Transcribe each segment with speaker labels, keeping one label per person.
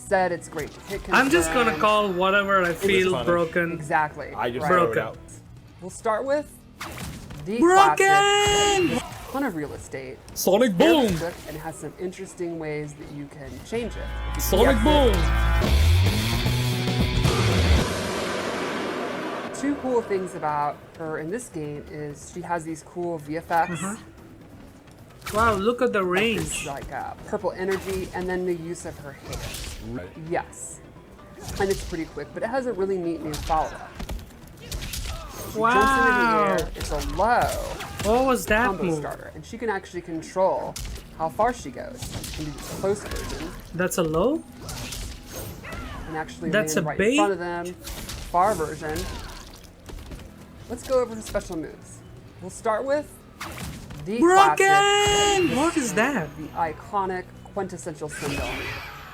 Speaker 1: said, it's great to hit confirm.
Speaker 2: I'm just gonna call whatever I feel broken.
Speaker 1: Exactly.
Speaker 3: I just
Speaker 1: right.
Speaker 3: wrote it out.
Speaker 1: We'll start with the
Speaker 2: Broken!
Speaker 1: classic. Ton of real estate.
Speaker 2: Sonic Boom!
Speaker 1: And it has some interesting ways that you can change it.
Speaker 2: Sonic Boom!
Speaker 1: Two cool things about her in this game is she has these cool VFX.
Speaker 2: Wow, look at the range.
Speaker 1: This, like purple energy, and then the use of her hair.
Speaker 3: Right.
Speaker 1: Yes. And it's pretty quick, but it has a really neat new follow-up.
Speaker 2: Wow.
Speaker 1: Jumps into the air. It's a low
Speaker 2: What was that
Speaker 1: combo
Speaker 2: move?
Speaker 1: starter, and she can actually control how far she goes. She can do the close version,
Speaker 2: That's a low?
Speaker 1: and actually
Speaker 2: That's
Speaker 1: land
Speaker 2: a
Speaker 1: right
Speaker 2: bait?
Speaker 1: in front of them. Far version. Let's go over the special moves. We'll start with the
Speaker 2: Broken!
Speaker 1: classic.
Speaker 2: What is that?
Speaker 1: The iconic quintessential SINDEL.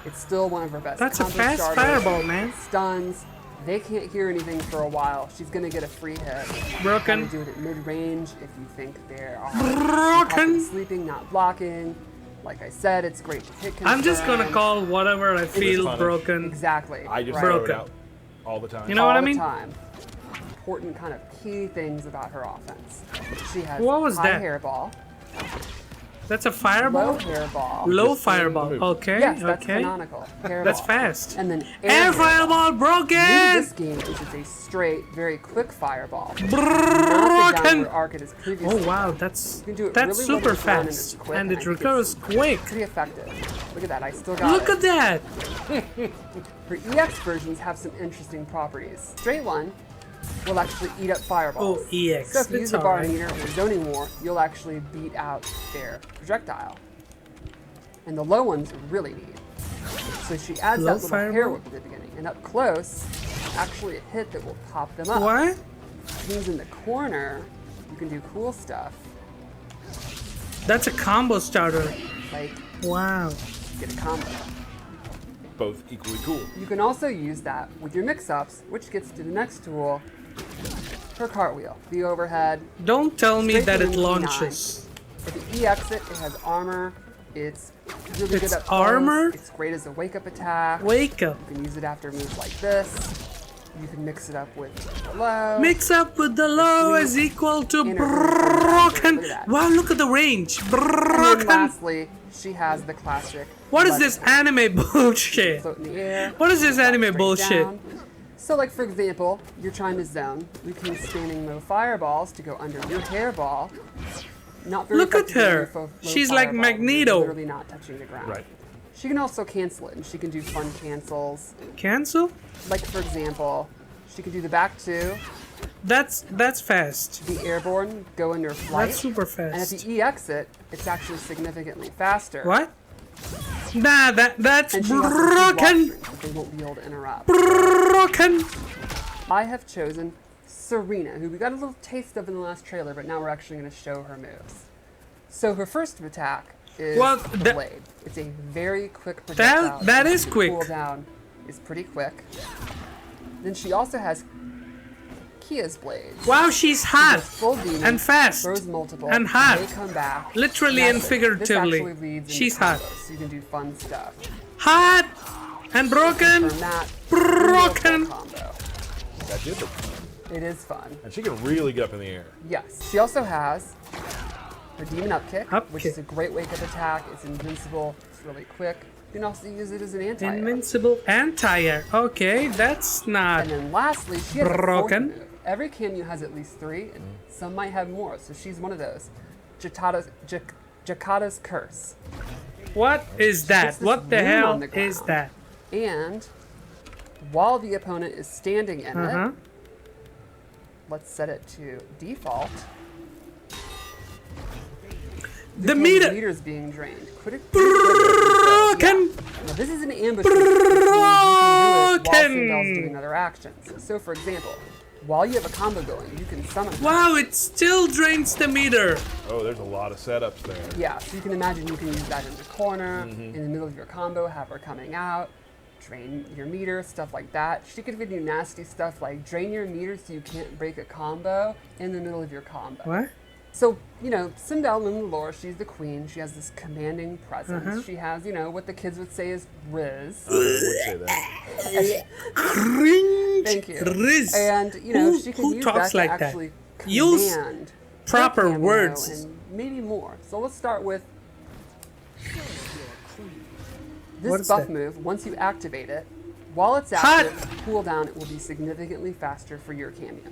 Speaker 1: It's still one of her best.
Speaker 2: That's a
Speaker 1: combo
Speaker 2: fast
Speaker 1: starters.
Speaker 2: fireball, man.
Speaker 1: Stuns. They can't hear anything for a while. She's gonna get a free hit.
Speaker 2: Broken.
Speaker 1: You do it at mid-range if you think they're
Speaker 2: Broken.
Speaker 1: sleeping, not blocking. Like I said, it's great to hit confirm.
Speaker 2: I'm just gonna call whatever I feel
Speaker 3: funny.
Speaker 2: broken.
Speaker 1: Exactly.
Speaker 3: I just
Speaker 1: right.
Speaker 3: wrote it
Speaker 2: Broken.
Speaker 3: out all the time.
Speaker 2: You know what I
Speaker 1: All the
Speaker 2: mean?
Speaker 1: time. Important kind of key things about her offense. She has
Speaker 2: What was
Speaker 1: high
Speaker 2: that?
Speaker 1: hairball,
Speaker 2: That's a
Speaker 1: low
Speaker 2: fireball?
Speaker 1: hairball.
Speaker 2: Low fireball. Okay,
Speaker 1: Yes, that's
Speaker 2: okay.
Speaker 1: canonical. Hairball.
Speaker 2: That's fast.
Speaker 1: And then
Speaker 2: Air
Speaker 1: hairball.
Speaker 2: fireball
Speaker 1: New to
Speaker 2: broken!
Speaker 1: this game is it's a straight, very quick fireball. Not the
Speaker 2: Broken!
Speaker 1: downward arc it is previously.
Speaker 2: Oh wow, that's
Speaker 1: You can do it
Speaker 2: that's
Speaker 1: really well
Speaker 2: super
Speaker 1: with one and it's
Speaker 2: fast.
Speaker 1: quick,
Speaker 2: And
Speaker 1: and I
Speaker 2: it
Speaker 1: think
Speaker 2: recovers quick.
Speaker 1: Pretty effective. Look at that, I still got
Speaker 2: Look
Speaker 1: it.
Speaker 2: at that!
Speaker 1: Her EX versions have some interesting properties. Straight one will actually eat up fireballs.
Speaker 2: Oh, EX,
Speaker 1: So if you
Speaker 2: it's
Speaker 1: use a bar
Speaker 2: alright.
Speaker 1: meter or zoning war, you'll actually beat out their projectile. And the low one's really neat. So she adds
Speaker 2: Low
Speaker 1: that little
Speaker 2: fireball?
Speaker 1: hair whip at the beginning. And up close, actually a hit that will pop them up.
Speaker 2: What?
Speaker 1: Things in the corner, you can do cool stuff.
Speaker 2: That's a combo starter.
Speaker 1: Like
Speaker 2: Wow.
Speaker 1: get a combo.
Speaker 3: Both equally cool.
Speaker 1: You can also use that with your mix-ups, which gets to the next tool, her cartwheel, the overhead.
Speaker 2: Don't tell me
Speaker 1: Straight
Speaker 2: that
Speaker 1: to
Speaker 2: it
Speaker 1: the
Speaker 2: launches.
Speaker 1: If you EX it, it has armor. It's really
Speaker 2: It's
Speaker 1: good up close.
Speaker 2: armor?
Speaker 1: It's great as a wake-up attack.
Speaker 2: Wake up.
Speaker 1: You can use it after moves like this. You can mix it up with the low.
Speaker 2: Mix up with the low is equal to broken. Wow, look at the range.
Speaker 1: And then
Speaker 2: Broken.
Speaker 1: lastly, she has the classic.
Speaker 2: What is this
Speaker 1: legendary.
Speaker 2: anime bullshit?
Speaker 1: Float in the air.
Speaker 2: What is this anime
Speaker 1: straight
Speaker 2: bullshit?
Speaker 1: down. So like for example, you're trying to zone. We can standing low fireballs to go under your hairball. Not very
Speaker 2: Look at
Speaker 1: effective under
Speaker 2: her.
Speaker 1: low
Speaker 2: She's like
Speaker 1: fireball. You're
Speaker 2: Magneto.
Speaker 1: literally not touching the ground.
Speaker 3: Right.
Speaker 1: She can also cancel it, and she can do fun cancels.
Speaker 2: Cancel?
Speaker 1: Like for example, she can do the back two,
Speaker 2: That's fast.
Speaker 1: the airborne, go under flight.
Speaker 2: That's super
Speaker 1: And if
Speaker 2: fast.
Speaker 1: you EX it, it's actually significantly faster.
Speaker 2: What? Nah, that's
Speaker 1: And she also has block
Speaker 2: broken.
Speaker 1: strings that they won't be able to interrupt.
Speaker 2: Broken.
Speaker 1: I have chosen Serena, who we got a little taste of in the last trailer, but now we're actually going to show her moves. So her first attack is
Speaker 2: Well,
Speaker 1: the
Speaker 2: that-
Speaker 1: blade. It's a very quick projectile.
Speaker 2: that
Speaker 1: so
Speaker 2: is
Speaker 1: the
Speaker 2: quick.
Speaker 1: Cooldown is pretty quick. Then she also has Kia's blades.
Speaker 2: Wow, she's hot.
Speaker 1: Full demon,
Speaker 2: and fast.
Speaker 1: throws multiple,
Speaker 2: and hot.
Speaker 1: They come back.
Speaker 2: Literally
Speaker 1: That's
Speaker 2: and
Speaker 1: it.
Speaker 2: figuratively.
Speaker 1: This actually leads into
Speaker 2: She's hot.
Speaker 1: combos, so you can do fun stuff.
Speaker 2: Hot and broken.
Speaker 1: From that,
Speaker 2: Broken.
Speaker 1: combo.
Speaker 3: That did look fun.
Speaker 1: It is fun.
Speaker 3: And she can really get up in the air.
Speaker 1: Yes. She also has her demon up kick,
Speaker 2: Up
Speaker 1: which
Speaker 2: kick.
Speaker 1: is a great wake-up attack. It's invincible. It's really quick. You can also use it as an anti-air.
Speaker 2: Invincible anti-air. Okay, that's not.
Speaker 1: And then lastly, she has
Speaker 2: Broken.
Speaker 1: a fourth move. Every Cameo has at least 3, and some might have more. So she's one of those. Jakata's Curse.
Speaker 2: What is that?
Speaker 1: Puts this
Speaker 2: What the
Speaker 1: rune
Speaker 2: hell
Speaker 1: on the
Speaker 2: is
Speaker 1: ground.
Speaker 2: that?
Speaker 1: And while the opponent is standing in
Speaker 2: Uh-huh.
Speaker 1: it, let's set it to default.
Speaker 2: The
Speaker 1: game's
Speaker 2: meter.
Speaker 1: meter is being drained.
Speaker 2: Broken.
Speaker 1: Now, this is an ambush. Which means you can do it while
Speaker 2: Broken.
Speaker 1: Sindel's doing other actions. So, for example, while you have a combo going, you can summon her.
Speaker 2: Wow, it still drains the meter.
Speaker 3: Oh, there's a lot of setups there.
Speaker 1: Yeah, so you can imagine you can use that in the corner, in the middle of your combo, have her coming out, drain your meter, stuff like that. She could even do nasty stuff like drain your meter so you can't break a combo in the middle of your combo.
Speaker 2: What?
Speaker 1: So, you know, Sindel in the lore, she's the queen. She has this commanding presence. She has, you know, what the kids would say is riz.
Speaker 3: I would say that.
Speaker 2: Cringe.
Speaker 1: Thank you.
Speaker 2: Riz.
Speaker 1: And, you know,
Speaker 2: Who-
Speaker 1: she can
Speaker 2: who
Speaker 1: use
Speaker 2: talks
Speaker 1: that
Speaker 2: like
Speaker 1: to
Speaker 2: that?
Speaker 1: actually
Speaker 2: Use
Speaker 1: command
Speaker 2: proper
Speaker 1: her cameo
Speaker 2: words.
Speaker 1: and maybe more. So let's start with this
Speaker 2: What is
Speaker 1: buff
Speaker 2: that?
Speaker 1: move. Once you activate it, while it's
Speaker 2: Hot.
Speaker 1: active, cooldown it will be significantly faster for your cameo.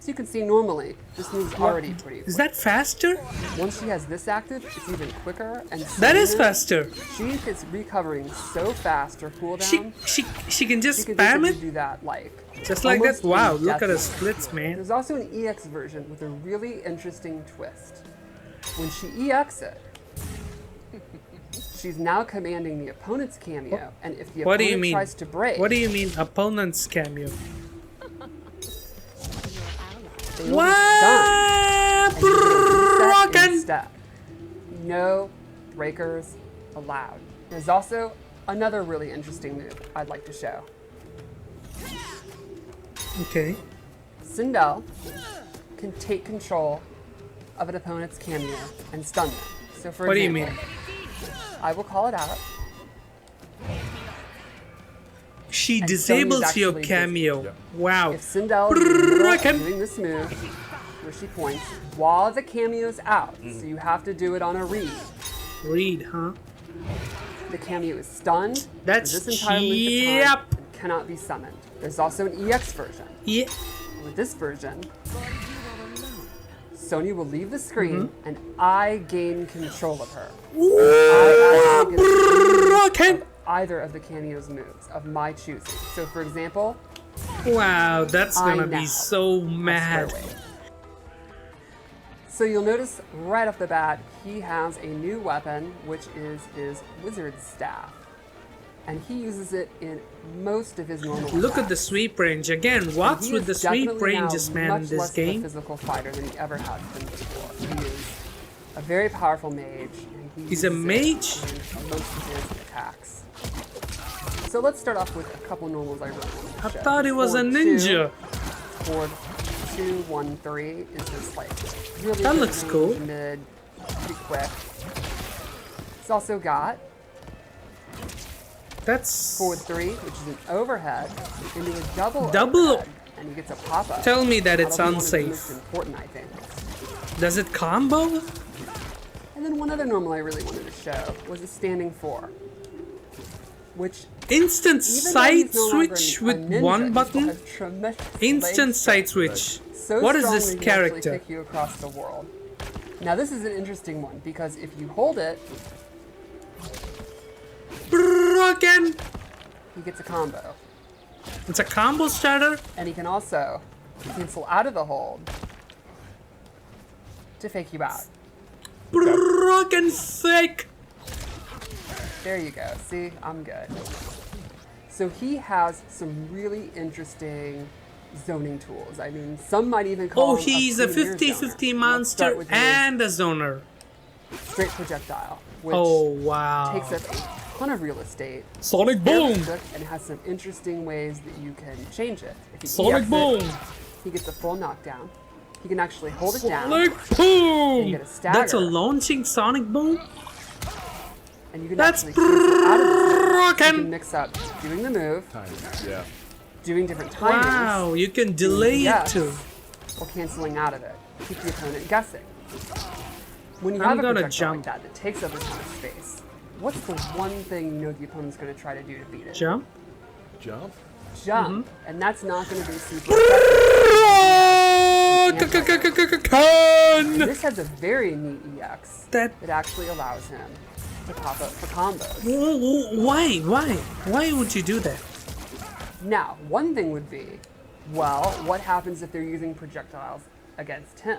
Speaker 1: So you can see normally this move's already pretty quick.
Speaker 2: Is that faster?
Speaker 1: Once she has this active, it's even quicker. And
Speaker 2: That is
Speaker 1: Serena,
Speaker 2: faster.
Speaker 1: She is recovering so fast her cooldown.
Speaker 2: She can just
Speaker 1: She can
Speaker 2: spam
Speaker 1: basically
Speaker 2: it
Speaker 1: do that like
Speaker 2: just like
Speaker 1: almost
Speaker 2: that. Wow,
Speaker 1: in
Speaker 2: look at her
Speaker 1: death.
Speaker 2: splits, man.
Speaker 1: There's also an EX version with a really interesting twist. When she EX it, she's now commanding the opponent's cameo, and if the
Speaker 2: What do you
Speaker 1: opponent
Speaker 2: mean?
Speaker 1: tries to break,
Speaker 2: What do you mean opponent's cameo?
Speaker 1: they will be stunned,
Speaker 2: What?
Speaker 1: and you get a reset
Speaker 2: Broken.
Speaker 1: instead. No breakers allowed. There's also another really interesting move I'd like to show.
Speaker 2: Okay.
Speaker 1: Sindel can take control of an opponent's cameo and stun them. So for
Speaker 2: What do you
Speaker 1: example,
Speaker 2: mean?
Speaker 1: I will call it out.
Speaker 2: She
Speaker 1: And
Speaker 2: disables
Speaker 1: Sony's
Speaker 2: your
Speaker 1: actually
Speaker 2: cameo.
Speaker 3: Yep.
Speaker 2: Wow.
Speaker 1: If Sindel is in the middle of
Speaker 2: Broken.
Speaker 1: doing this move, where she points, while the cameo's out,
Speaker 2: Mm-hmm.
Speaker 1: so you have to do it on a read.
Speaker 2: Read, huh?
Speaker 1: The cameo is stunned
Speaker 2: That's
Speaker 1: for this entire length of time
Speaker 2: yep.
Speaker 1: and cannot be summoned. There's also an EX version.
Speaker 2: Yeah.
Speaker 1: With this version, Sony will leave the screen
Speaker 2: Mm-hmm.
Speaker 1: and I gain control of her. I actually get to
Speaker 2: Broken.
Speaker 1: either of the cameo's moves of my choosing. So for example,
Speaker 2: Wow, that's
Speaker 1: I
Speaker 2: gonna
Speaker 1: now
Speaker 2: be so
Speaker 1: square
Speaker 2: mad.
Speaker 1: wave. So you'll notice right off the bat, he has a new weapon, which is his wizard staff. And he uses it in most of his normal
Speaker 2: Look at the
Speaker 1: attacks.
Speaker 2: sweep range again. What's
Speaker 1: He
Speaker 2: with
Speaker 1: is
Speaker 2: the sweep
Speaker 1: definitely now
Speaker 2: ranges, man, in
Speaker 1: much
Speaker 2: this
Speaker 1: less of a
Speaker 2: game?
Speaker 1: physical fighter than he ever has been before. He is a very powerful mage. And he
Speaker 2: He's a
Speaker 1: uses it
Speaker 2: mage?
Speaker 1: in most of his attacks. So let's start off with a couple normals I really want to
Speaker 2: I
Speaker 1: show.
Speaker 2: thought he was a
Speaker 1: Forward
Speaker 2: ninja.
Speaker 1: Forward 2, 1, 3 is just like really
Speaker 2: That
Speaker 1: good
Speaker 2: looks
Speaker 1: range,
Speaker 2: cool.
Speaker 1: Mid, pretty quick. It's also got
Speaker 2: That's.
Speaker 1: forward 3, which is an overhead, into a double
Speaker 2: Double-
Speaker 1: overhead, and he gets a pop-up.
Speaker 2: Tell me that it's
Speaker 1: That'll be one of the
Speaker 2: unsafe.
Speaker 1: most important, I think.
Speaker 2: Does it combo?
Speaker 1: And then one other normal I really wanted to show was a standing 4, which
Speaker 2: Instant
Speaker 1: even though
Speaker 2: sight
Speaker 1: he's no longer
Speaker 2: switch
Speaker 1: a
Speaker 2: with
Speaker 1: ninja,
Speaker 2: one
Speaker 1: he still
Speaker 2: button?
Speaker 1: has tremendous
Speaker 2: Instant
Speaker 1: leg
Speaker 2: sight
Speaker 1: strength.
Speaker 2: switch.
Speaker 1: So
Speaker 2: What is
Speaker 1: strong
Speaker 2: this
Speaker 1: that he can actually
Speaker 2: character?
Speaker 1: kick you across the world. Now this is an interesting one because if you hold it,
Speaker 2: Broken.
Speaker 1: he gets a combo,
Speaker 2: It's a combo starter.
Speaker 1: and he can also cancel out of the hold to fake you out.
Speaker 2: Broken fake.
Speaker 1: There you go. See, I'm good. So he has some really interesting zoning tools. I mean, some might even call
Speaker 2: Oh,
Speaker 1: him
Speaker 2: he's a
Speaker 1: premier
Speaker 2: 50-50
Speaker 1: zoner. Let's start
Speaker 2: monster
Speaker 1: with his
Speaker 2: and a zoner.
Speaker 1: straight projectile, which
Speaker 2: Oh, wow.
Speaker 1: takes up a ton of real estate.
Speaker 2: Sonic
Speaker 1: Very
Speaker 2: boom.
Speaker 1: quick, and has some interesting ways that you can change it. If you
Speaker 2: Sonic
Speaker 1: EX it,
Speaker 2: boom.
Speaker 1: he gets a full knockdown. He can actually hold it down,
Speaker 2: Sonic boom.
Speaker 1: get a stagger.
Speaker 2: That's a launching Sonic boom.
Speaker 1: and you can
Speaker 2: That's
Speaker 1: actually cancel out of this. You can
Speaker 2: broken.
Speaker 1: mix up doing the move,
Speaker 3: Yeah.
Speaker 1: doing different timings,
Speaker 2: Wow, you can delay it
Speaker 1: yes,
Speaker 2: too.
Speaker 1: or canceling out of it. Keep the opponent guessing. When you
Speaker 2: I'm
Speaker 1: have a
Speaker 2: gonna
Speaker 1: projectile
Speaker 2: jump.
Speaker 1: like that takes up a ton of space, what's the one thing you know the opponent's going to try to do to beat it?
Speaker 2: Jump.
Speaker 3: Jump?
Speaker 1: Jump, and that's not going to be super effective.
Speaker 2: Con.
Speaker 1: This has a very neat EX
Speaker 2: That.
Speaker 1: that actually allows him to pop up for combos.
Speaker 2: Why? Why would you do that?
Speaker 1: Now, one thing would be, well, what happens if they're using projectiles against him?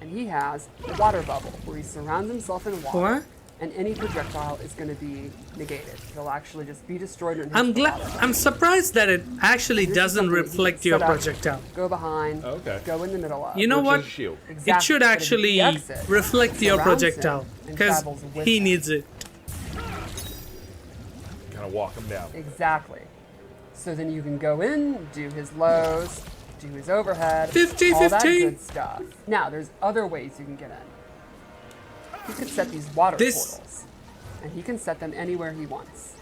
Speaker 1: And he has a water bubble where he surrounds himself in water.
Speaker 2: What?
Speaker 1: And any projectile is going to be negated. He'll actually just be destroyed. And
Speaker 2: I'm glad. I'm surprised that it actually
Speaker 1: This is
Speaker 2: doesn't
Speaker 1: something you
Speaker 2: reflect
Speaker 1: can
Speaker 2: your
Speaker 1: set up,
Speaker 2: projectile.
Speaker 1: Go behind.
Speaker 3: Okay.
Speaker 1: Go in the middle of.
Speaker 2: You know
Speaker 3: Which
Speaker 2: what?
Speaker 3: is shield.
Speaker 1: Exactly.
Speaker 2: It should
Speaker 1: But if
Speaker 2: actually
Speaker 1: he exits,
Speaker 2: reflect your
Speaker 1: surrounds him
Speaker 2: projectile
Speaker 1: and
Speaker 2: because
Speaker 1: travels with
Speaker 2: he
Speaker 1: him.
Speaker 2: needs it.
Speaker 3: Kind of walk him down.
Speaker 1: Exactly. So then you can go in, do his lows, do his overhead,
Speaker 2: 50,
Speaker 1: all that
Speaker 2: 50.
Speaker 1: good stuff. Now, there's other ways you can get in. He could set these water portals, and he can set them anywhere he wants.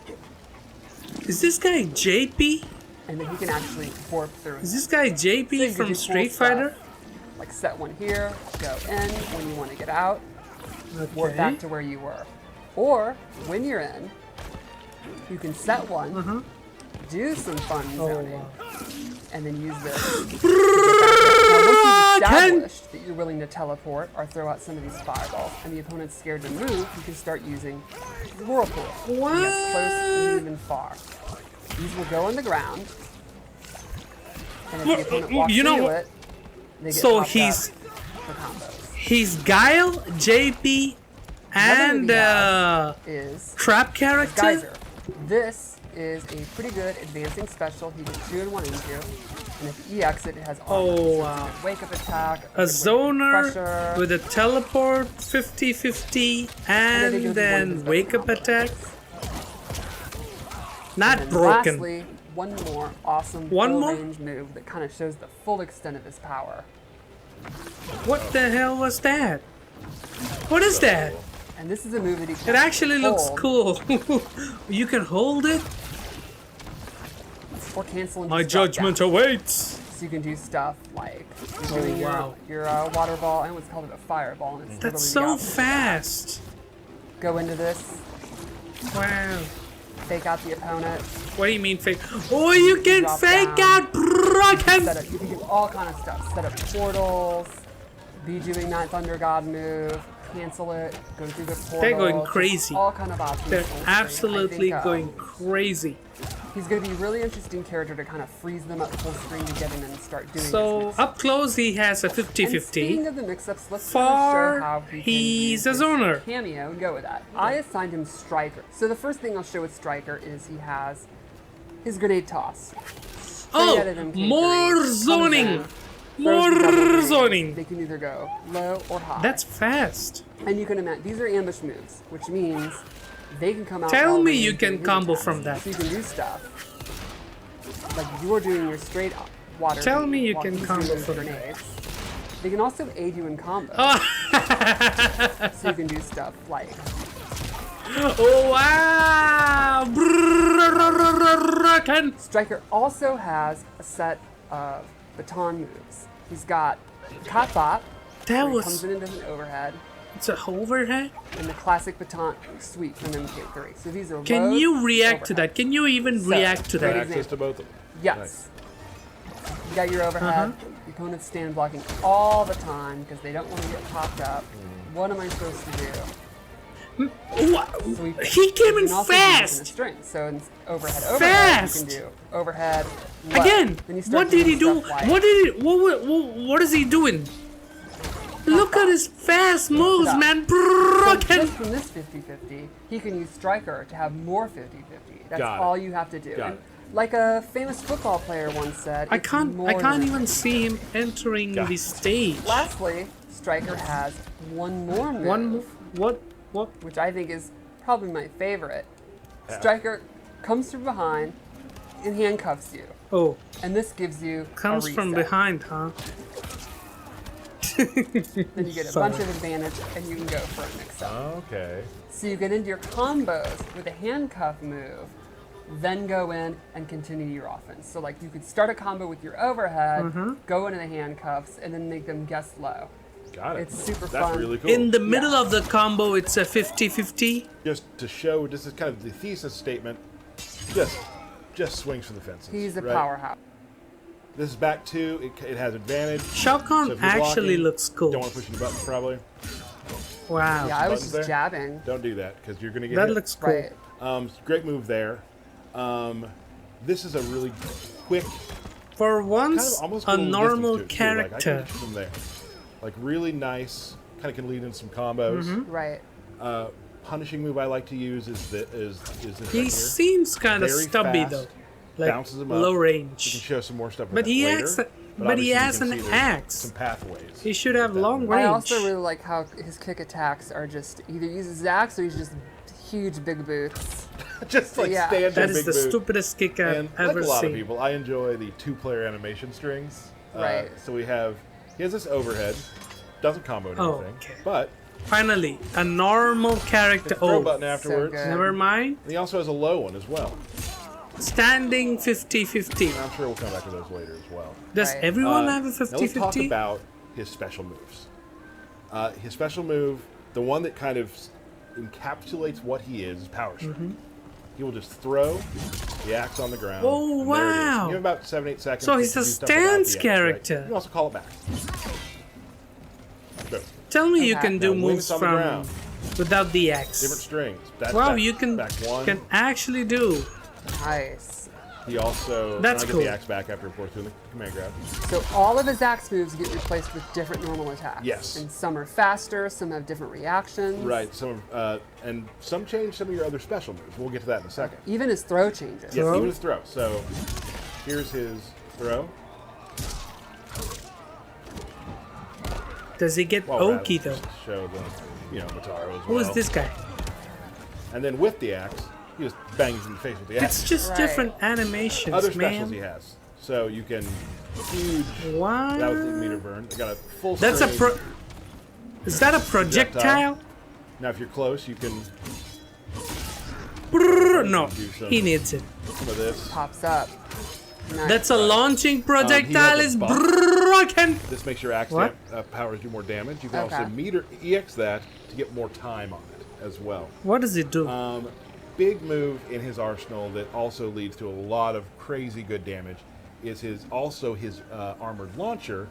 Speaker 2: Is this guy JP?
Speaker 1: And then he can actually warp through.
Speaker 2: Is this guy
Speaker 1: So you
Speaker 2: JP
Speaker 1: can
Speaker 2: from
Speaker 1: do cool
Speaker 2: Street
Speaker 1: stuff,
Speaker 2: Fighter?
Speaker 1: Like set one here, go in when you want to get out, warp back to where you were. Or, when you're in, you can set one, do some fun zoning, and then use this. Now, once you've established that you're willing to teleport or throw out some of these fireballs, and the opponent's scared to move, you can start using the whirlpool.
Speaker 2: What?
Speaker 1: Yes, close, medium, and far. These will go on the ground, and if the opponent walks into it, they get
Speaker 2: so
Speaker 1: popped
Speaker 2: he's
Speaker 1: up for combos.
Speaker 2: he's Guile, JP, and
Speaker 1: Is
Speaker 2: trap character.
Speaker 1: Geyser. This is a pretty good advancing special. He gets 2 and 1 into, and if he exit, it has
Speaker 2: Oh wow!
Speaker 1: wake up attack,
Speaker 2: A zoner
Speaker 1: pressure,
Speaker 2: with a teleport 50-50
Speaker 1: then they do
Speaker 2: and
Speaker 1: the
Speaker 2: then
Speaker 1: one
Speaker 2: wake up
Speaker 1: combos.
Speaker 2: attack. Not
Speaker 1: and
Speaker 2: broken.
Speaker 1: Lastly, one more awesome
Speaker 2: One
Speaker 1: full
Speaker 2: more?
Speaker 1: range move that kind of shows the full extent of his power.
Speaker 2: What the hell was that? What is that?
Speaker 1: And this is a move that he can
Speaker 2: It actually looks
Speaker 1: hold
Speaker 2: cool. You can hold it.
Speaker 1: or cancel.
Speaker 2: My
Speaker 1: into drop
Speaker 2: judgment
Speaker 1: down.
Speaker 2: awaits.
Speaker 1: So you can do stuff like you're doing
Speaker 2: wow.
Speaker 1: your water ball. I almost called it a fireball, and it's
Speaker 2: That's
Speaker 1: totally the
Speaker 2: so
Speaker 1: opposite.
Speaker 2: fast.
Speaker 1: Go into this,
Speaker 2: Wow.
Speaker 1: fake out the opponent.
Speaker 2: What do you mean fake? Oh, you can
Speaker 1: Drop
Speaker 2: fake
Speaker 1: down.
Speaker 2: out broken.
Speaker 1: Set up, you can do all kind of stuff. Set up portals, be doing that Thunder God move, cancel it, go through the portal.
Speaker 2: They're going
Speaker 1: just
Speaker 2: crazy.
Speaker 1: All kind of options.
Speaker 2: They're
Speaker 1: full screen.
Speaker 2: absolutely
Speaker 1: I think,
Speaker 2: going crazy.
Speaker 1: He's going to be a really interesting character to kind of freeze them up full screen to get in and start doing
Speaker 2: So
Speaker 1: this.
Speaker 2: up close he has a
Speaker 1: And speaking
Speaker 2: 50-50.
Speaker 1: of the mix-ups, let's
Speaker 2: Far,
Speaker 1: show how he can
Speaker 2: he's
Speaker 1: use
Speaker 2: a
Speaker 1: his
Speaker 2: zoner.
Speaker 1: cameo and go with that. I assigned him Striker. So the first thing I'll show with Striker is he has his grenade toss.
Speaker 2: Oh,
Speaker 1: Straight out of MK3,
Speaker 2: more
Speaker 1: comes
Speaker 2: zoning.
Speaker 1: in,
Speaker 2: More
Speaker 1: throws the double grenade.
Speaker 2: zoning.
Speaker 1: They can either go low or high.
Speaker 2: That's fast.
Speaker 1: And you can imagine these are ambush moves, which means they can come out.
Speaker 2: Tell
Speaker 1: while
Speaker 2: me
Speaker 1: Ray's
Speaker 2: you can
Speaker 1: doing his
Speaker 2: combo
Speaker 1: attacks.
Speaker 2: from that.
Speaker 1: So you can do stuff like you're doing your straight water.
Speaker 2: Tell
Speaker 1: beam
Speaker 2: me you
Speaker 1: while
Speaker 2: can
Speaker 1: he's
Speaker 2: combo
Speaker 1: doing his
Speaker 2: from that.
Speaker 1: grenades. They can also aid you in combo. So you can do stuff like
Speaker 2: Oh wow! Broken.
Speaker 1: Striker also has a set of baton moves. He's got Cop Bop,
Speaker 2: That
Speaker 1: where he
Speaker 2: was.
Speaker 1: comes in and does an overhead,
Speaker 2: It's a overhead.
Speaker 1: and the classic baton sweep from MK3. So these are
Speaker 2: Can
Speaker 1: lows,
Speaker 2: you react to
Speaker 1: overhead.
Speaker 2: that? Can you even
Speaker 1: So,
Speaker 2: react to
Speaker 1: great
Speaker 2: that?
Speaker 3: Access to both of them.
Speaker 1: Yes. You got your overhead. The opponent's stand blocking all the time because they don't want to get popped up. What am I supposed to do?
Speaker 2: What?
Speaker 1: So
Speaker 2: He came
Speaker 1: you
Speaker 2: in
Speaker 1: can also do this in a
Speaker 2: fast.
Speaker 1: string. So in overhead,
Speaker 2: Fast.
Speaker 1: you can do overhead. Low.
Speaker 2: Again.
Speaker 1: Then you start
Speaker 2: What did he
Speaker 1: doing
Speaker 2: do?
Speaker 1: stuff like
Speaker 2: What did he? What is he doing? Look at his fast moves,
Speaker 1: up.
Speaker 2: man.
Speaker 1: So
Speaker 2: Broken.
Speaker 1: just from this 50-50, he can use Striker to have more 50-50. That's
Speaker 3: Got it.
Speaker 1: all you have to do.
Speaker 3: Got
Speaker 1: And
Speaker 3: it.
Speaker 1: like a famous football player once said,
Speaker 2: I
Speaker 1: it's
Speaker 2: can't
Speaker 1: more than-
Speaker 2: even see him entering
Speaker 3: Yeah.
Speaker 2: the stage.
Speaker 1: Lastly, Striker has one more move.
Speaker 2: One move. What?
Speaker 1: Which I think is probably my favorite. Striker comes from behind and handcuffs you.
Speaker 2: Oh,
Speaker 1: And this gives you
Speaker 2: comes
Speaker 1: a
Speaker 2: from
Speaker 1: reset.
Speaker 2: behind, huh?
Speaker 1: Then you get a
Speaker 2: Sorry.
Speaker 1: bunch of advantage and you can go for a mix-up.
Speaker 3: Okay.
Speaker 1: So you get into your combos with a handcuff move, then go in and continue your offense. So like you could start a combo with your overhead, go into the handcuffs, and then make them guess low.
Speaker 3: Got it.
Speaker 1: It's super
Speaker 3: That's
Speaker 1: fun.
Speaker 3: really cool.
Speaker 2: In the middle
Speaker 1: Yeah.
Speaker 2: of the combo, it's a 50-50.
Speaker 3: Just to show, this is kind of the thesis statement. Just swings for the fences.
Speaker 1: He's a
Speaker 3: right?
Speaker 1: powerhouse.
Speaker 3: This is back two. It has advantage.
Speaker 2: Shao Kahn
Speaker 3: So if you're
Speaker 2: actually
Speaker 3: blocking,
Speaker 2: looks cool.
Speaker 3: Don't want to push any buttons, probably.
Speaker 2: Wow.
Speaker 1: Yeah, I was
Speaker 3: buttons
Speaker 1: just
Speaker 3: there?
Speaker 1: jabbing.
Speaker 3: Don't do that because you're gonna get
Speaker 2: That
Speaker 3: hit.
Speaker 2: looks cool.
Speaker 1: Right.
Speaker 3: Great move there. This is a really quick,
Speaker 2: For
Speaker 3: kind
Speaker 2: once,
Speaker 3: of almost
Speaker 2: a
Speaker 3: a little
Speaker 2: normal
Speaker 3: distance to it, too. Like, I
Speaker 2: character.
Speaker 3: can get you from there. Like really nice. Kind of can lead in some combos.
Speaker 1: Right.
Speaker 3: Punishing move I like to use is this
Speaker 2: He
Speaker 3: right here.
Speaker 2: seems kind of
Speaker 3: Very
Speaker 2: stubby
Speaker 3: fast,
Speaker 2: though, like
Speaker 3: bounces him up.
Speaker 2: low
Speaker 3: You can
Speaker 2: range.
Speaker 3: show some more stuff. with
Speaker 2: But
Speaker 3: that
Speaker 2: he
Speaker 3: later,
Speaker 2: acts-
Speaker 3: but
Speaker 2: but
Speaker 3: obviously
Speaker 2: he
Speaker 3: you
Speaker 2: has
Speaker 3: can
Speaker 2: an
Speaker 3: see there's
Speaker 2: axe.
Speaker 3: Some pathways.
Speaker 2: He should have
Speaker 3: with that
Speaker 2: long
Speaker 3: move.
Speaker 2: range.
Speaker 1: I also really like how his kick attacks are just either uses axe or he's just huge big boots.
Speaker 3: Just like
Speaker 1: Yeah.
Speaker 3: stand
Speaker 2: That
Speaker 3: big
Speaker 2: is the
Speaker 3: boot.
Speaker 2: stupidest kick I've
Speaker 3: And like
Speaker 2: ever
Speaker 3: a lot
Speaker 2: seen.
Speaker 3: of people, I enjoy the two-player animation strings.
Speaker 1: Right.
Speaker 3: So he has this overhead, doesn't combo and everything,
Speaker 2: Okay.
Speaker 3: but
Speaker 2: Finally, a normal character.
Speaker 3: throw
Speaker 2: Oh,
Speaker 3: button afterwards.
Speaker 1: good.
Speaker 2: never mind.
Speaker 3: And he also has a low one as well.
Speaker 2: Standing 50-50.
Speaker 3: I'm sure we'll come back to those later as well.
Speaker 2: Does
Speaker 1: Right.
Speaker 2: everyone have a
Speaker 3: Now let's talk
Speaker 2: 50-50?
Speaker 3: about his special moves. His special move, the one that kind of encapsulates what he is Power Strike. He will just throw the axe on the ground.
Speaker 2: Oh,
Speaker 3: and there it is.
Speaker 2: wow.
Speaker 3: You have about 7-8 seconds.
Speaker 2: So
Speaker 3: to
Speaker 2: he's a
Speaker 3: do stuff without
Speaker 2: stance
Speaker 3: the axe,
Speaker 2: character.
Speaker 3: Right? You can also call it back. So,
Speaker 2: Tell me you
Speaker 1: Okay.
Speaker 2: can do
Speaker 3: Now, when
Speaker 2: moves
Speaker 3: it's on the
Speaker 2: from
Speaker 3: ground.
Speaker 2: without the axe.
Speaker 3: different strings. That's
Speaker 2: Wow,
Speaker 3: back,
Speaker 2: you can
Speaker 3: back one.
Speaker 2: actually do.
Speaker 1: Nice.
Speaker 3: He also
Speaker 2: That's
Speaker 3: get
Speaker 2: cool.
Speaker 3: the axe back after of course doing the command grab.
Speaker 1: So all of his axe moves get replaced with different normal attacks.
Speaker 3: Yes.
Speaker 1: And some are faster, some have different reactions.
Speaker 3: Right. And some change some of your other special moves. We'll get to that in a second.
Speaker 1: Even his throw changes.
Speaker 3: Yes,
Speaker 2: Throw?
Speaker 3: even his throw. So here's his throw.
Speaker 2: Does he get
Speaker 3: While we're at
Speaker 2: Oki
Speaker 3: it,
Speaker 2: though?
Speaker 3: just to show the Motaro as well.
Speaker 2: Who is this guy?
Speaker 3: And then with the axe, he just bangs in the face with the axe.
Speaker 2: It's just
Speaker 1: Right.
Speaker 2: different animations,
Speaker 3: Other specials he
Speaker 2: man.
Speaker 3: has. So you can huge.
Speaker 2: What?
Speaker 3: That was the meter burn. I got a full.
Speaker 2: That's a
Speaker 3: string.
Speaker 2: Is that a projectile?
Speaker 3: Now if you're close, you can
Speaker 2: Brrr, no,
Speaker 3: do some-
Speaker 2: he needs it.
Speaker 3: some of this.
Speaker 1: Pops up. Nice.
Speaker 2: That's a launching projectile
Speaker 3: a
Speaker 2: is
Speaker 3: buff.
Speaker 2: broken.
Speaker 3: This makes your axe
Speaker 2: What?
Speaker 3: powers do more damage. You can
Speaker 1: Okay.
Speaker 3: also meter EX that to get more time on it as well.
Speaker 2: What does it do?
Speaker 3: Big move in his arsenal that also leads to a lot of crazy good damage is his armored launcher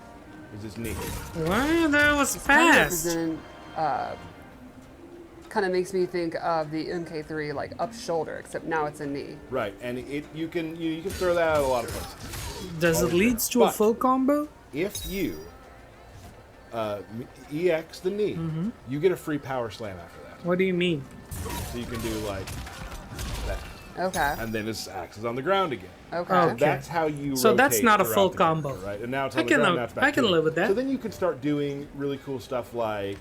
Speaker 3: is his knee.
Speaker 2: Wow, that was fast.
Speaker 1: Kind of makes me think of the MK3 like up shoulder, except now it's a knee.
Speaker 3: Right, and you can throw that out a lot of places.
Speaker 2: Does it
Speaker 3: Always
Speaker 2: lead
Speaker 3: sure.
Speaker 2: to a
Speaker 3: But-
Speaker 2: full combo?
Speaker 3: If you EX the knee, you get a free power slam after that.
Speaker 2: What do you mean?
Speaker 3: So you can do like that,
Speaker 1: Okay.
Speaker 3: and then his axe is on the ground again.
Speaker 1: Okay.
Speaker 2: Okay.
Speaker 3: That's how you.
Speaker 2: So that's
Speaker 3: rotate
Speaker 2: not a
Speaker 3: throughout
Speaker 2: full
Speaker 3: the game,
Speaker 2: combo.
Speaker 3: right? And now it's
Speaker 2: I
Speaker 3: on the
Speaker 2: can
Speaker 3: ground.
Speaker 2: live-
Speaker 3: Now it's back
Speaker 2: I can
Speaker 3: to it.
Speaker 2: live with that.
Speaker 3: So then you can start doing really cool stuff like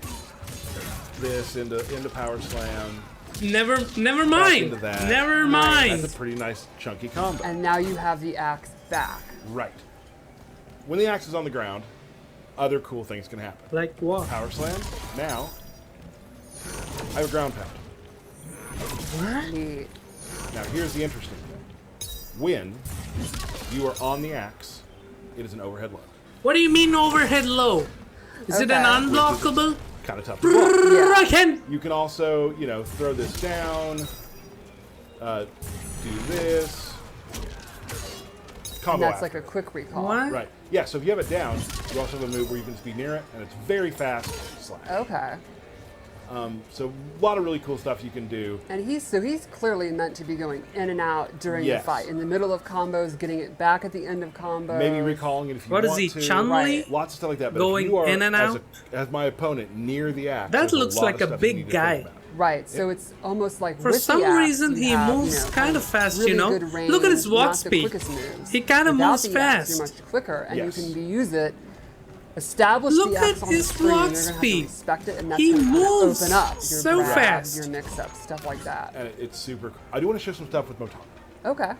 Speaker 3: this into power slam.
Speaker 2: Never
Speaker 3: back
Speaker 2: mind.
Speaker 3: into that.
Speaker 2: Never mind.
Speaker 3: That's a pretty nice chunky combo.
Speaker 1: And now you have the axe back.
Speaker 3: Right. When the axe is on the ground, other cool things can happen.
Speaker 2: Like what?
Speaker 3: Power slam. Now, I have a ground pound.
Speaker 1: Neat.
Speaker 3: Now here's the interesting thing. When you are on the axe, it is an overhead load.
Speaker 2: What do you mean overhead low? Is it an
Speaker 1: Okay.
Speaker 2: unblockable?
Speaker 3: Kind of tough to block.
Speaker 1: Yeah.
Speaker 2: Broken.
Speaker 3: You can also, throw this down, do this.
Speaker 1: And
Speaker 3: Combo
Speaker 1: that's
Speaker 3: after.
Speaker 1: like a quick recall.
Speaker 2: What?
Speaker 3: Right. Yeah, so if you have it down, you also have a move where you can just be near it, and it's very fast slash.
Speaker 1: Okay.
Speaker 3: So a lot of really cool stuff you can do.
Speaker 1: And he's clearly meant to be going in and out during
Speaker 3: Yes.
Speaker 1: the fight, in the middle of combos, getting it back at the end of combos.
Speaker 3: Maybe recalling it if you
Speaker 2: What
Speaker 3: want
Speaker 2: is
Speaker 3: to.
Speaker 2: he, Chun-Li?
Speaker 1: Right.
Speaker 3: Lots of stuff like that. But
Speaker 2: Going
Speaker 3: if you are
Speaker 2: in and out?
Speaker 3: as my opponent near the axe,
Speaker 2: That
Speaker 3: there's a
Speaker 2: looks
Speaker 3: lot
Speaker 2: like
Speaker 3: of
Speaker 2: a
Speaker 3: stuff
Speaker 2: big
Speaker 3: you need to think
Speaker 2: guy.
Speaker 3: about.
Speaker 1: Right, so it's almost like
Speaker 2: For
Speaker 1: with
Speaker 2: some
Speaker 1: the axe,
Speaker 2: reason,
Speaker 1: you
Speaker 2: he
Speaker 1: have,
Speaker 2: moves kind of fast,
Speaker 1: really
Speaker 2: you know?
Speaker 1: good range,
Speaker 2: Look at his walk
Speaker 1: not
Speaker 2: speed.
Speaker 1: The quickest moves.
Speaker 2: He kind of
Speaker 1: Without
Speaker 2: moves
Speaker 1: the axe, you're
Speaker 2: fast.
Speaker 1: much quicker, and
Speaker 3: Yes.
Speaker 1: you can use it. Establish
Speaker 2: Look
Speaker 1: the
Speaker 2: at
Speaker 1: axe on the
Speaker 2: his
Speaker 1: screen.
Speaker 2: walk
Speaker 1: You're gonna
Speaker 2: speed.
Speaker 1: have to respect it, and that's
Speaker 2: He
Speaker 1: gonna kinda
Speaker 2: moves
Speaker 1: open up your
Speaker 2: so
Speaker 1: grab,
Speaker 2: fast.
Speaker 1: your mix-up, stuff like that.
Speaker 3: And it's super cool. I do want to show some stuff with Motaro.
Speaker 1: Okay.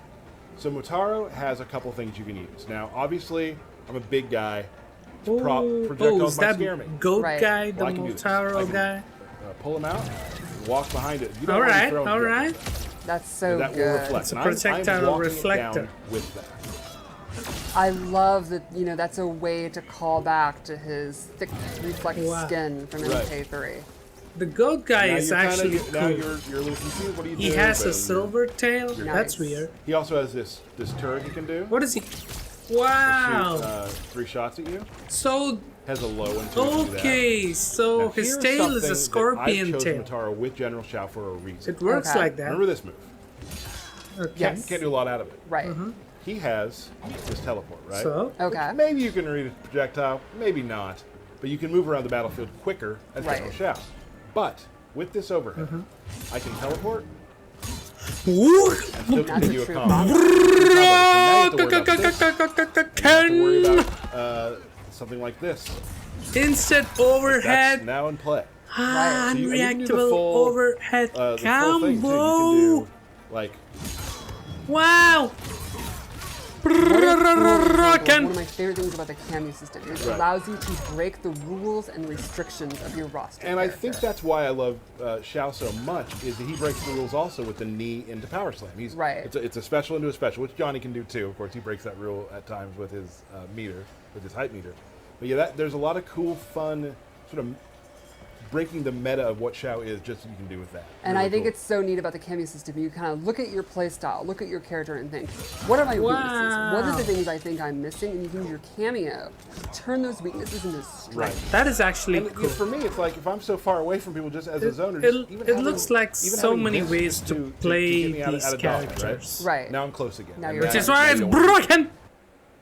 Speaker 3: So Motaro has a couple things you can use. Now, obviously, I'm a big guy.
Speaker 2: Oh,
Speaker 3: Projectiles
Speaker 2: is
Speaker 3: might
Speaker 2: that
Speaker 3: scare me.
Speaker 2: goat
Speaker 1: Right.
Speaker 2: guy, the
Speaker 3: Well, I can do this. I
Speaker 2: Motaro
Speaker 3: can,
Speaker 2: guy?
Speaker 3: Pull him out, walk behind it. You don't
Speaker 2: All
Speaker 3: want to
Speaker 2: right,
Speaker 3: throw him
Speaker 2: all
Speaker 3: together.
Speaker 2: right.
Speaker 1: That's so
Speaker 3: That will
Speaker 1: good.
Speaker 3: reflect.
Speaker 2: It's a
Speaker 3: And I'm
Speaker 2: projectile
Speaker 3: walking it
Speaker 2: reflector.
Speaker 3: down with that.
Speaker 1: I love that, that's a way to call back to his thick reflex
Speaker 2: Wow.
Speaker 1: skin from
Speaker 3: Right.
Speaker 1: MK3.
Speaker 2: The goat guy
Speaker 3: Now
Speaker 2: is
Speaker 3: you're kinda
Speaker 2: actually
Speaker 3: now
Speaker 2: cool.
Speaker 3: you're a little confused. What do you do?
Speaker 2: He has a
Speaker 3: Then
Speaker 2: silver tail?
Speaker 1: Nice.
Speaker 2: That's weird.
Speaker 3: He also has this turret he can do.
Speaker 2: What is he?
Speaker 3: Shoot,
Speaker 2: Wow.
Speaker 3: 3 shots at you.
Speaker 2: So,
Speaker 3: Has a low one too. if you do that.
Speaker 2: okay, so
Speaker 3: Now,
Speaker 2: his
Speaker 3: here's
Speaker 2: tail is
Speaker 3: something
Speaker 2: a
Speaker 3: that
Speaker 2: scorpion
Speaker 3: I've chosen
Speaker 2: tail.
Speaker 3: Motaro with General SHAO for a reason.
Speaker 2: It works
Speaker 1: Okay.
Speaker 2: like that.
Speaker 3: Remember this move.
Speaker 2: Okay.
Speaker 1: Yes.
Speaker 3: Can't do a lot out of it.
Speaker 1: Right.
Speaker 3: He has this teleport, right?
Speaker 2: So,
Speaker 1: Okay.
Speaker 3: Maybe you can read a projectile, maybe not, but you can move around the battlefield quicker as
Speaker 1: Right.
Speaker 3: General SHAO. But with this overhead, I can teleport
Speaker 2: Woo!
Speaker 3: and still continue a
Speaker 1: true
Speaker 3: combo.
Speaker 1: combo.
Speaker 3: So now you have to worry about this. You have to worry
Speaker 2: Ken!
Speaker 3: about something like this.
Speaker 2: Instant
Speaker 3: That's
Speaker 2: overhead.
Speaker 3: now in play.
Speaker 2: Ah,
Speaker 3: So you can do the
Speaker 2: unreactable
Speaker 3: full,
Speaker 2: overhead
Speaker 3: The full thing too. You
Speaker 2: combo.
Speaker 3: can do like
Speaker 2: Wow!
Speaker 1: What One of my favorite things about the Cameo system is it
Speaker 3: Right.
Speaker 1: allows you to break the rules and restrictions of your roster.
Speaker 3: And I
Speaker 1: character.
Speaker 3: think that's why I love SHAO so much, is that he breaks the rules also with the knee into Power Slam. He's,
Speaker 1: Right.
Speaker 3: It's a special into a special, which Johnny can do too. Of course, he breaks that rule at times with his meter, with his height meter. But yeah, there's a lot of cool, fun, sort of breaking the meta of what SHAO is, just so you can do with that.
Speaker 1: And
Speaker 3: Really
Speaker 1: I think
Speaker 3: cool.
Speaker 1: it's so neat about the Cameo system. You kind of look at your play style, look at your character, and think, what are my weaknesses? What are the things I think I'm missing? And you can use your Cameo to turn those weaknesses into strength.
Speaker 3: Right.
Speaker 2: That is actually
Speaker 3: And
Speaker 2: cool.
Speaker 3: for me, it's like if I'm so far away from people just as a zoner,
Speaker 2: It,
Speaker 3: just even
Speaker 2: it
Speaker 3: having-
Speaker 2: looks like
Speaker 3: even
Speaker 2: so
Speaker 3: having
Speaker 2: many
Speaker 3: this
Speaker 2: ways to play
Speaker 3: get me out of-
Speaker 2: these
Speaker 3: out of dodge,
Speaker 2: characters.
Speaker 1: Right.
Speaker 3: Now I'm close again.
Speaker 1: Now
Speaker 3: And
Speaker 1: you're
Speaker 3: that-
Speaker 2: Which is
Speaker 1: right.
Speaker 2: why
Speaker 3: I
Speaker 2: it's
Speaker 3: don't-
Speaker 2: broken!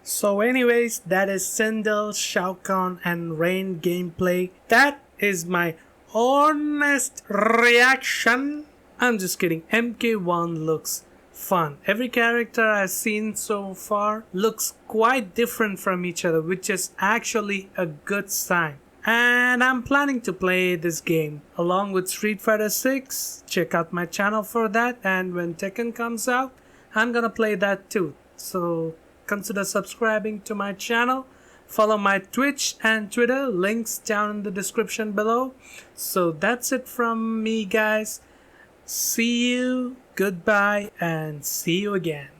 Speaker 2: So anyways, that is SINDEL, SHAO Kahn, and Rain gameplay. That is my honest reaction. I'm just kidding. MK1 looks fun. Every character I've seen so far looks quite different from each other, which is actually a good sign. And I'm planning to play this game along with Street Fighter 6. Check out my channel for that. And when Tekken comes out, I'm gonna play that too. So consider subscribing to my channel. Follow my Twitch and Twitter, links down in the description below. So that's it from me, guys. See you, goodbye, and see you again.